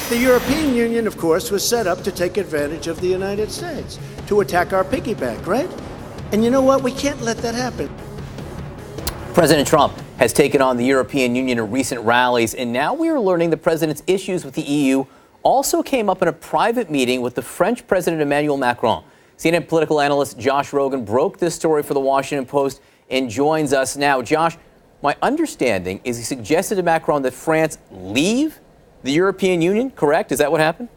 The European Union, of course, was set up to take advantage of the United States, to attack our piggy bank, right? And you know what? We can't let that happen. President Trump has taken on the European Union at recent rallies, and now we are learning the president's issues with the EU also came up in a private meeting with the French President Emmanuel Macron. CNN political analyst Josh Rogan broke this story for the Washington Post and joins us now. Josh, my understanding is he suggested to Macron that France leave the European Union, correct? Is that what happened?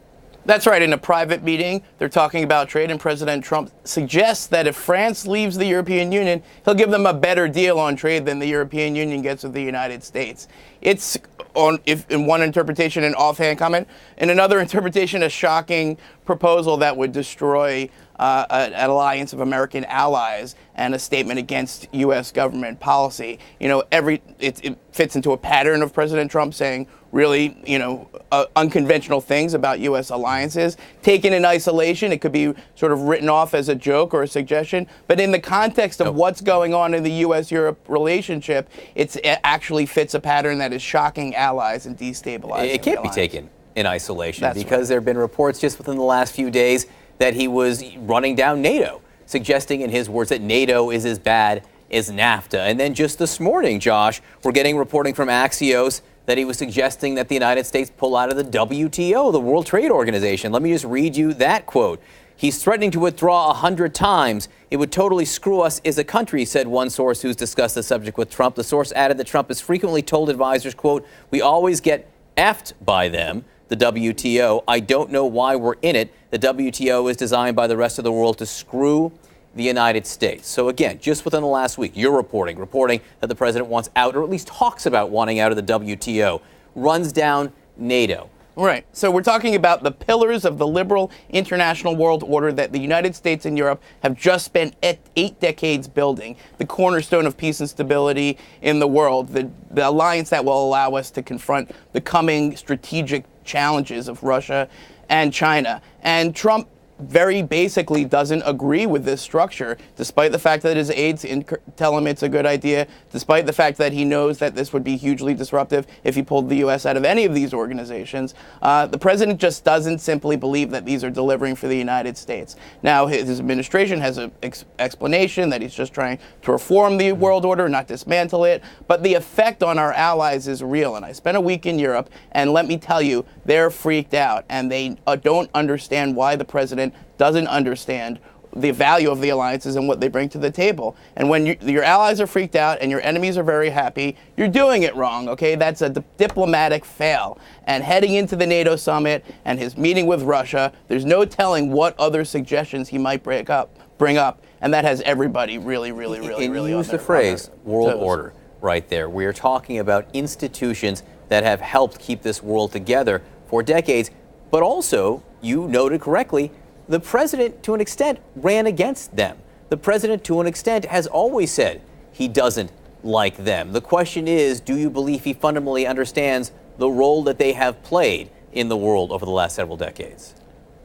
That's right. In a private meeting, they're talking about trade, and President Trump suggests that if France leaves the European Union, he'll give them a better deal on trade than the European Union gets with the United States. It's, in one interpretation, an offhand comment. In another interpretation, a shocking proposal that would destroy an alliance of American allies and a statement against U.S. government policy. You know, it fits into a pattern of President Trump saying really, unconventional things about U.S. alliances. Taken in isolation, it could be sort of written off as a joke or a suggestion. But in the context of what's going on in the U.S.-Europe relationship, it actually fits a pattern that is shocking allies and destabilizing. It can't be taken in isolation because there have been reports just within the last few days that he was running down NATO, suggesting in his words that NATO is as bad as NAFTA. And then just this morning, Josh, we're getting reporting from Axios that he was suggesting that the United States pull out of the WTO, the World Trade Organization. Let me just read you that quote. He's threatening to withdraw 100 times. It would totally screw us as a country, said one source who's discussed the subject with Trump. The source added that Trump has frequently told advisors, quote, we always get effed by them, the WTO. I don't know why we're in it. The WTO is designed by the rest of the world to screw the United States. So again, just within the last week, you're reporting that the president wants out, or at least talks about wanting out of the WTO, runs down NATO. Right. So we're talking about the pillars of the liberal international world order that the United States and Europe have just spent 8 decades building, the cornerstone of peace and stability in the world, the alliance that will allow us to confront the coming strategic challenges of Russia and China. And Trump very basically doesn't agree with this structure, despite the fact that his aides tell him it's a good idea, despite the fact that he knows that this would be hugely disruptive if he pulled the U.S. out of any of these organizations. The president just doesn't simply believe that these are delivering for the United States. Now, his administration has an explanation that he's just trying to reform the world order, not dismantle it, but the effect on our allies is real. And I spent a week in Europe, and let me tell you, they're freaked out, and they don't understand why the president doesn't understand the value of the alliances and what they bring to the table. And when your allies are freaked out and your enemies are very happy, you're doing it wrong, okay? That's a diplomatic fail. And heading into the NATO summit and his meeting with Russia, there's no telling what other suggestions he might bring up, and that has everybody really and you use the phrase world order right there. We are talking about institutions that have helped keep this world together for decades, but also, you noted correctly, the president, to an extent, ran against them. The president, to an extent, has always said he doesn't like them. The question is, do you believe he fundamentally understands the role that they have played in the world over the last several decades?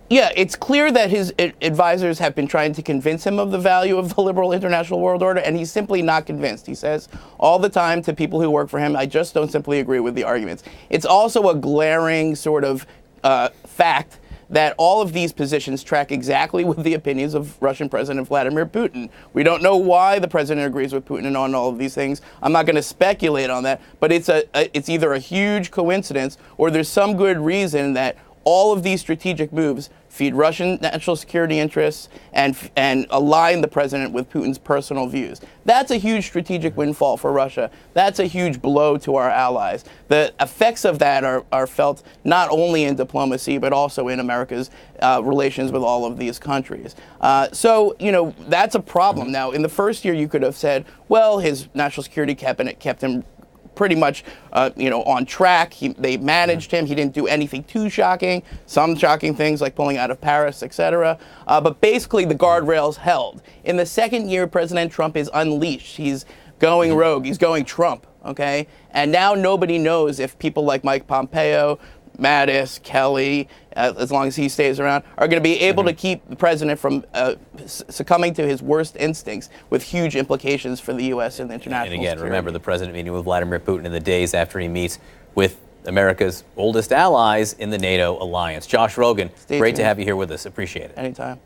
Yeah, it's clear that his advisors have been trying to convince him of the value of the liberal international world order, and he's simply not convinced. He says all the time to people who work for him, I just don't simply agree with the arguments. It's also a glaring sort of fact that all of these positions track exactly with the opinions of Russian President Vladimir Putin. We don't know why the president agrees with Putin on all of these things. I'm not going to speculate on that, but it's either a huge coincidence or there's some good reason that all of these strategic moves feed Russian national security interests and align the president with Putin's personal views. That's a huge strategic windfall for Russia. That's a huge blow to our allies. The effects of that are felt not only in diplomacy, but also in America's relations with all of these countries. So, that's a problem. Now, in the first year, you could have said, well, his national security cabinet kept him pretty much, on track. They managed him. He didn't do anything too shocking. Some shocking things like pulling out of Paris, etc. But basically, the guardrails held. In the second year, President Trump is unleashed. He's going rogue. He's going Trump. Okay, and now nobody knows if people like Mike Pompeo, Mattis, Kelly, as long as he stays around, are going to be able to keep the president from succumbing to his worst instincts with huge implications for the U.S. and the international And again, security. remember the president meeting with Vladimir Putin in the days after he meets with America's oldest allies in the NATO alliance. Josh Rogan, Stay great tuned. to have you here with us. Appreciate it. Anytime.